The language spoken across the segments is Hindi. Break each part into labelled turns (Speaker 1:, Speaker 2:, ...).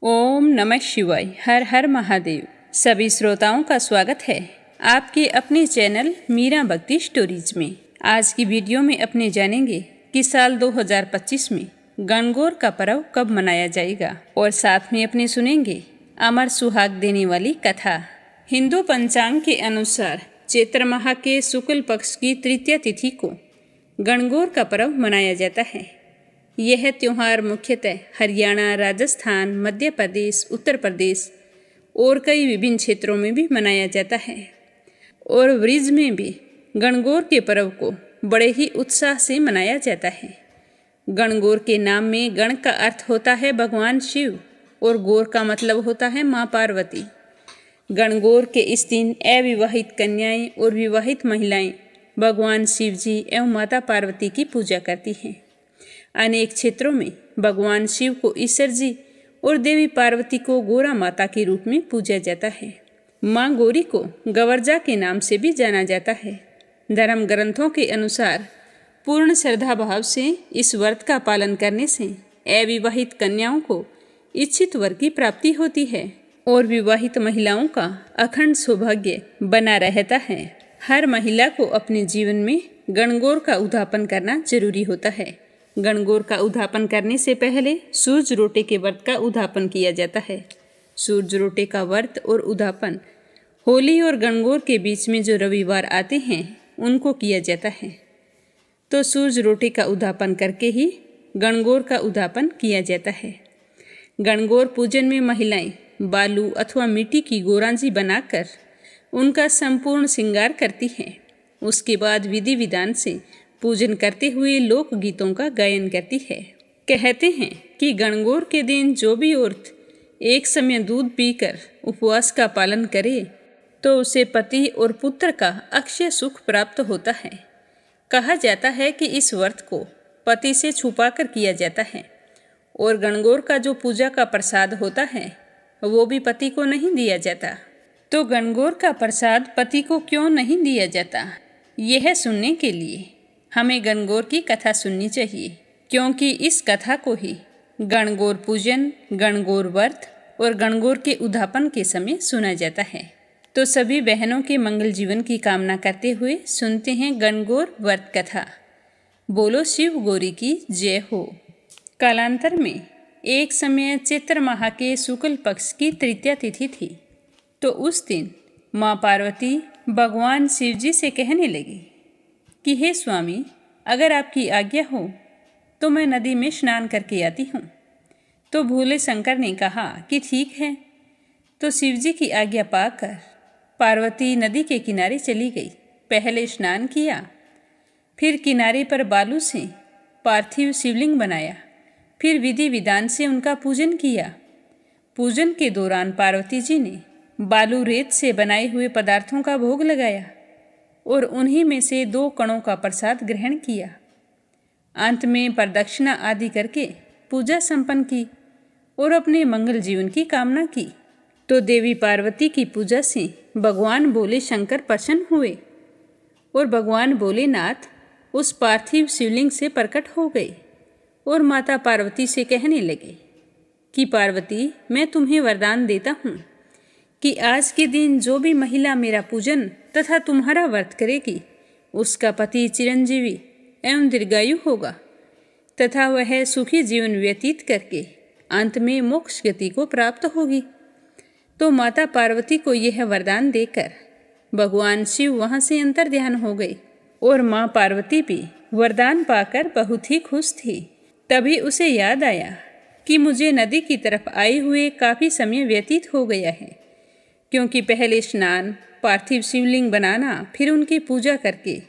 Speaker 1: ओम नमः शिवाय। हर हर महादेव। सभी श्रोताओं का स्वागत है आपके अपने चैनल मीरा भक्ति स्टोरीज में। आज की वीडियो में अपने जानेंगे कि साल 2025 में गणगौर का पर्व कब मनाया जाएगा और साथ में अपने सुनेंगे अमर सुहाग देने वाली कथा। हिंदू पंचांग के अनुसार चैत्र माह के शुक्ल पक्ष की तृतीया तिथि को गणगौर का पर्व मनाया जाता है। यह त्यौहार मुख्यतः हरियाणा, राजस्थान, मध्य प्रदेश, उत्तर प्रदेश और कई विभिन्न क्षेत्रों में भी मनाया जाता है और ब्रिज में भी गणगौर के पर्व को बड़े ही उत्साह से मनाया जाता है। गणगौर के नाम में गण का अर्थ होता है भगवान शिव और गौर का मतलब होता है माँ पार्वती। गणगौर के इस दिन अविवाहित कन्याएं और विवाहित महिलाएं भगवान शिव जी एवं माता पार्वती की पूजा करती हैं। अनेक क्षेत्रों में भगवान शिव को ईश्वर जी और देवी पार्वती को गौरा माता के रूप में पूजा जाता है। माँ गौरी को गवर्जा के नाम से भी जाना जाता है। धर्म ग्रंथों के अनुसार पूर्ण श्रद्धा भाव से इस व्रत का पालन करने से अविवाहित कन्याओं को इच्छित वर की प्राप्ति होती है और विवाहित महिलाओं का अखंड सौभाग्य बना रहता है। हर महिला को अपने जीवन में गणगौर का उद्यापन करना जरूरी होता है। गणगौर का उद्यापन करने से पहले सूर्य रोटे के व्रत का उद्यापन किया जाता है। सूर्य रोटे का व्रत और उद्यापन होली और गणगौर के बीच में जो रविवार आते हैं उनको किया जाता है। तो सूर्य रोटे का उद्यापन करके ही गणगौर का उद्यापन किया जाता है। गणगौर पूजन में महिलाएं बालू अथवा मिट्टी की गोरांजी बनाकर उनका संपूर्ण श्रृंगार करती हैं। उसके बाद विधि विधान से पूजन करते हुए लोकगीतों का गायन करती है। कहते हैं कि गणगौर के दिन जो भी औरत एक समय दूध पीकर उपवास का पालन करे तो उसे पति और पुत्र का अक्षय सुख प्राप्त होता है। कहा जाता है कि इस व्रत को पति से छुपाकर किया जाता है और गणगौर का जो पूजा का प्रसाद होता है वो भी पति को नहीं दिया जाता। तो गणगौर का प्रसाद पति को क्यों नहीं दिया जाता, यह सुनने के लिए हमें गणगौर की कथा सुननी चाहिए, क्योंकि इस कथा को ही गणगौर पूजन, गणगौर व्रत और गणगौर के उद्यापन के समय सुना जाता है। तो सभी बहनों के मंगल जीवन की कामना करते हुए सुनते हैं गणगौर व्रत कथा। बोलो शिव गौरी की जय हो। कालांतर में एक समय चैत्र माह के शुक्ल पक्ष की तृतीया तिथि थी। तो उस दिन माँ पार्वती भगवान शिव जी से कहने लगी कि हे स्वामी, अगर आपकी आज्ञा हो तो मैं नदी में स्नान करके आती हूँ। तो भोले शंकर ने कहा कि ठीक है। तो शिव जी की आज्ञा पाकर पार्वती नदी के किनारे चली गई। पहले स्नान किया, फिर किनारे पर बालू से पार्थिव शिवलिंग बनाया, फिर विधि विधान से उनका पूजन किया। पूजन के दौरान पार्वती जी ने बालू रेत से बनाए हुए पदार्थों का भोग लगाया और उन्हीं में से 2 कणों का प्रसाद ग्रहण किया। अंत में प्रदक्षिणा आदि करके पूजा संपन्न की और अपने मंगल जीवन की कामना की। तो देवी पार्वती की पूजा से भगवान भोले शंकर प्रसन्न हुए और भगवान भोलेनाथ उस पार्थिव शिवलिंग से प्रकट हो गए और माता पार्वती से कहने लगे कि पार्वती, मैं तुम्हें वरदान देता हूँ कि आज के दिन जो भी महिला मेरा पूजन तथा तुम्हारा व्रत करेगी उसका पति चिरंजीवी एवं दीर्घायु होगा तथा वह सुखी जीवन व्यतीत करके अंत में मोक्ष गति को प्राप्त होगी। तो माता पार्वती को यह वरदान देकर भगवान शिव वहाँ से अंतर्ध्यान हो गए और माँ पार्वती भी वरदान पाकर बहुत ही खुश थी। तभी उसे याद आया कि मुझे नदी की तरफ आए हुए काफ़ी समय व्यतीत हो गया है, क्योंकि पहले स्नान, पार्थिव शिवलिंग बनाना, फिर उनकी पूजा करके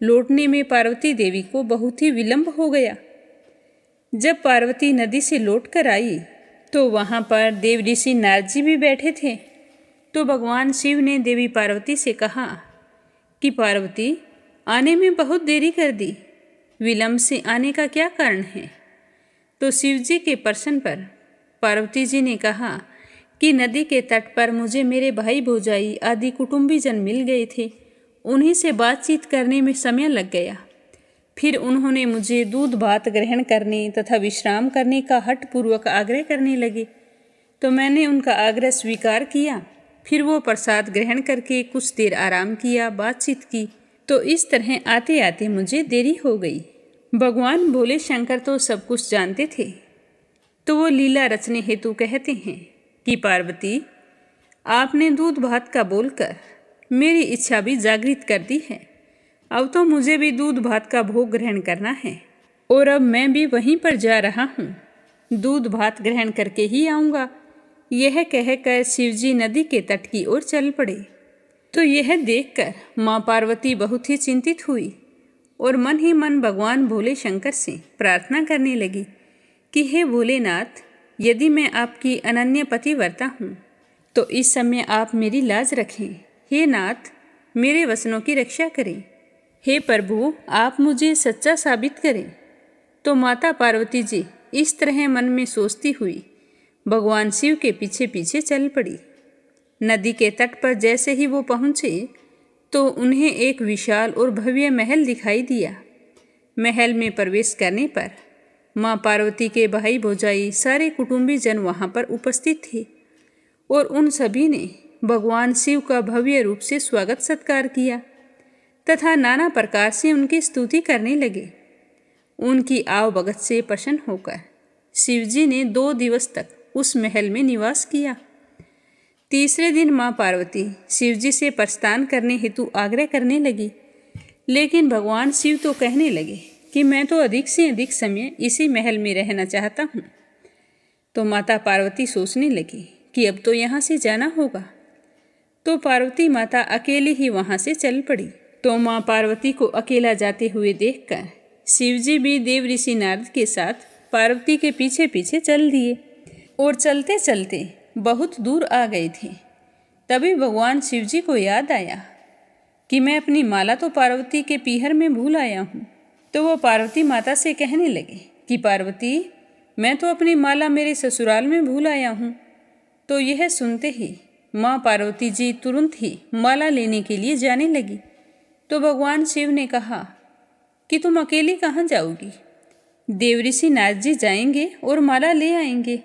Speaker 1: लौटने में पार्वती देवी को बहुत ही विलंब हो गया। जब पार्वती नदी से लौटकर आई तो वहाँ पर देव ऋषि नारद जी भी बैठे थे। तो भगवान शिव ने देवी पार्वती से कहा कि पार्वती, आने में बहुत देरी कर दी, विलंब से आने का क्या कारण है। तो शिव जी के प्रश्न पर पार्वती जी ने कहा कि नदी के तट पर मुझे मेरे भाई भौजाई आदि कुटुंबीजन मिल गए थे, उन्हीं से बातचीत करने में समय लग गया। फिर उन्होंने मुझे दूध भात ग्रहण करने तथा विश्राम करने का हठपूर्वक आग्रह करने लगे। तो मैंने उनका आग्रह स्वीकार किया। फिर वो प्रसाद ग्रहण करके कुछ देर आराम किया, बातचीत की। तो इस तरह आते आते मुझे देरी हो गई। भगवान भोले शंकर तो सब कुछ जानते थे, तो वो लीला रचने हेतु कहते हैं कि पार्वती, आपने दूध भात का बोलकर मेरी इच्छा भी जागृत कर दी है। अब तो मुझे भी दूध भात का भोग ग्रहण करना है, और अब मैं भी वहीं पर जा रहा हूँ। दूध भात ग्रहण करके ही आऊँगा। यह कहकर शिवजी नदी के तट की ओर चल पड़े। तो यह देखकर माँ पार्वती बहुत ही चिंतित हुई और मन ही मन भगवान भोले शंकर से प्रार्थना करने लगी कि हे भोलेनाथ, यदि मैं आपकी अनन्य पतिव्रता हूँ तो इस समय आप मेरी लाज रखें। हे नाथ, मेरे वचनों की रक्षा करें। हे प्रभु, आप मुझे सच्चा साबित करें। तो माता पार्वती जी इस तरह मन में सोचती हुई भगवान शिव के पीछे पीछे चल पड़ी। नदी के तट पर जैसे ही वो पहुँचे तो उन्हें एक विशाल और भव्य महल दिखाई दिया। महल में प्रवेश करने पर माँ पार्वती के भाई भौजाई सारे कुटुंबी जन वहाँ पर उपस्थित थे और उन सभी ने भगवान शिव का भव्य रूप से स्वागत सत्कार किया तथा नाना प्रकार से उनकी स्तुति करने लगे। उनकी आवभगत से प्रसन्न होकर शिवजी ने 2 दिवस तक उस महल में निवास किया। तीसरे दिन माँ पार्वती शिवजी से प्रस्थान करने हेतु आग्रह करने लगी, लेकिन भगवान शिव तो कहने लगे कि मैं तो अधिक से अधिक समय इसी महल में रहना चाहता हूँ। तो माता पार्वती सोचने लगी कि अब तो यहाँ से जाना होगा। तो पार्वती माता अकेली ही वहाँ से चल पड़ी। तो माँ पार्वती को अकेला जाते हुए देखकर शिवजी भी देव ऋषि नारद के साथ पार्वती के पीछे पीछे चल दिए और चलते चलते बहुत दूर आ गए थे। तभी भगवान शिवजी को याद आया कि मैं अपनी माला तो पार्वती के पीहर में भूल आया हूँ। तो वो पार्वती माता से कहने लगे कि पार्वती, मैं तो अपनी माला मेरे ससुराल में भूल आया हूँ। तो यह सुनते ही माँ पार्वती जी तुरंत ही माला लेने के लिए जाने लगी। तो भगवान शिव ने कहा कि तुम अकेली कहाँ जाओगी? देव ऋषि नारद जी जाएंगे और माला ले आएंगे,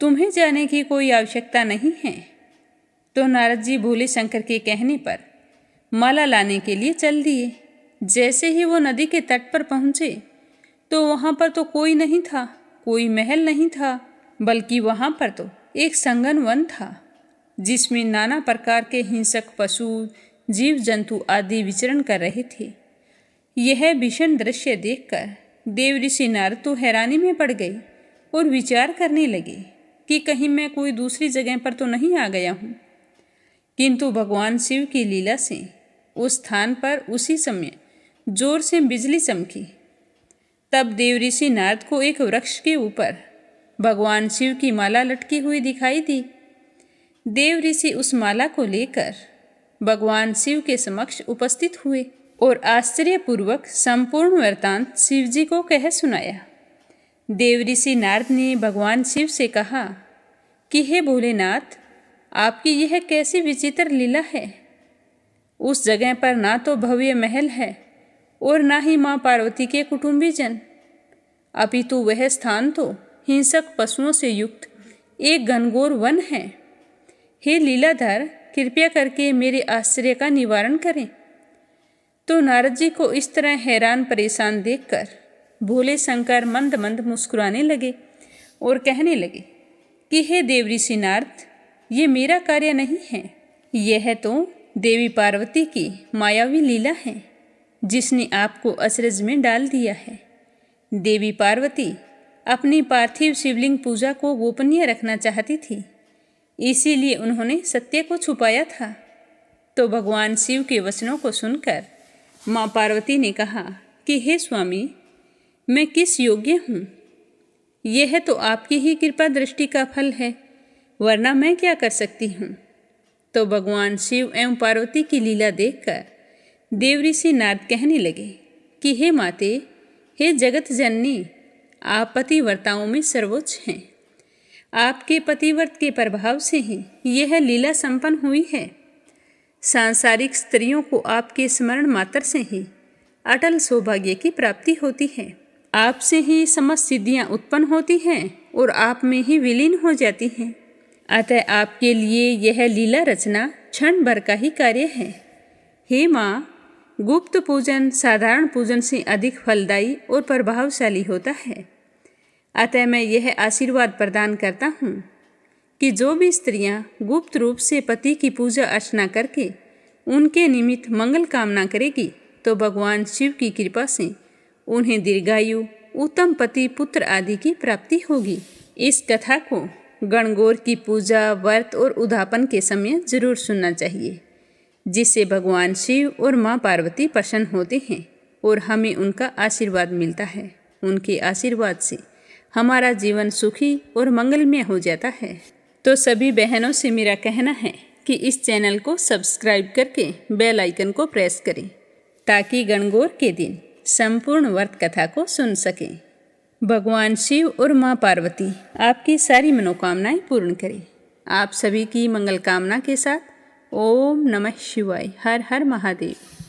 Speaker 1: तुम्हें जाने की कोई आवश्यकता नहीं है। तो नारद जी भोले शंकर के कहने पर माला लाने के लिए चल दिए। जैसे ही वो नदी के तट पर पहुँचे तो वहाँ पर तो कोई नहीं था, कोई महल नहीं था, बल्कि वहाँ पर तो एक संगन वन था जिसमें नाना प्रकार के हिंसक पशु, जीव जंतु आदि विचरण कर रहे थे। यह भीषण दृश्य देखकर देव ऋषि नारद तो हैरानी में पड़ गए और विचार करने लगे कि कहीं मैं कोई दूसरी जगह पर तो नहीं आ गया हूँ। किंतु भगवान शिव की लीला से उस स्थान पर उसी समय जोर से बिजली चमकी। तब देव ऋषि नारद को एक वृक्ष के ऊपर भगवान शिव की माला लटकी हुई दिखाई दी। देव ऋषि उस माला को लेकर भगवान शिव के समक्ष उपस्थित हुए और आश्चर्यपूर्वक संपूर्ण वृत्तांत शिवजी को कह सुनाया। देव ऋषि नारद ने भगवान शिव से कहा कि हे भोलेनाथ, आपकी यह कैसी विचित्र लीला है। उस जगह पर ना तो भव्य महल है और ना ही माँ पार्वती के कुटुंबी जन, अपितु वह स्थान तो हिंसक पशुओं से युक्त एक घनघोर वन है। हे लीलाधर, कृपया करके मेरे आश्चर्य का निवारण करें। तो नारद जी को इस तरह हैरान परेशान देखकर भोले शंकर मंद मंद मुस्कुराने लगे और कहने लगे कि हे देव ऋषि नारद, ये मेरा कार्य नहीं है, यह तो देवी पार्वती की मायावी लीला है जिसने आपको अचरज में डाल दिया है। देवी पार्वती अपनी पार्थिव शिवलिंग पूजा को गोपनीय रखना चाहती थी, इसीलिए उन्होंने सत्य को छुपाया था। तो भगवान शिव के वचनों को सुनकर माँ पार्वती ने कहा कि हे स्वामी, मैं किस योग्य हूँ? यह तो आपकी ही कृपा दृष्टि का फल है, वरना मैं क्या कर सकती हूँ। तो भगवान शिव एवं पार्वती की लीला देखकर देव ऋषि नारद कहने लगे कि हे माते, हे जगत जननी, आप पतिव्रताओं में सर्वोच्च हैं। आपके पतिव्रत के प्रभाव से ही यह लीला संपन्न हुई है। सांसारिक स्त्रियों को आपके स्मरण मात्र से ही अटल सौभाग्य की प्राप्ति होती है। आपसे ही समस्त सिद्धियां उत्पन्न होती हैं और आप में ही विलीन हो जाती हैं। अतः आपके लिए यह लीला रचना क्षण भर का ही कार्य है। हे माँ, गुप्त पूजन साधारण पूजन से अधिक फलदायी और प्रभावशाली होता है। अतः मैं यह आशीर्वाद प्रदान करता हूँ कि जो भी स्त्रियाँ गुप्त रूप से पति की पूजा अर्चना करके उनके निमित्त मंगल कामना करेगी, तो भगवान शिव की कृपा से उन्हें दीर्घायु, उत्तम पति, पुत्र आदि की प्राप्ति होगी। इस कथा को गणगौर की पूजा, व्रत और उद्यापन के समय जरूर सुनना चाहिए, जिससे भगवान शिव और माँ पार्वती प्रसन्न होते हैं और हमें उनका आशीर्वाद मिलता है। उनके आशीर्वाद से हमारा जीवन सुखी और मंगलमय हो जाता है। तो सभी बहनों से मेरा कहना है कि इस चैनल को सब्सक्राइब करके बेल आइकन को प्रेस करें, ताकि गणगौर के दिन संपूर्ण व्रत कथा को सुन सकें। भगवान शिव और माँ पार्वती आपकी सारी मनोकामनाएं पूर्ण करें। आप सभी की मंगल कामना के साथ ओम नमः शिवाय। हर हर महादेव।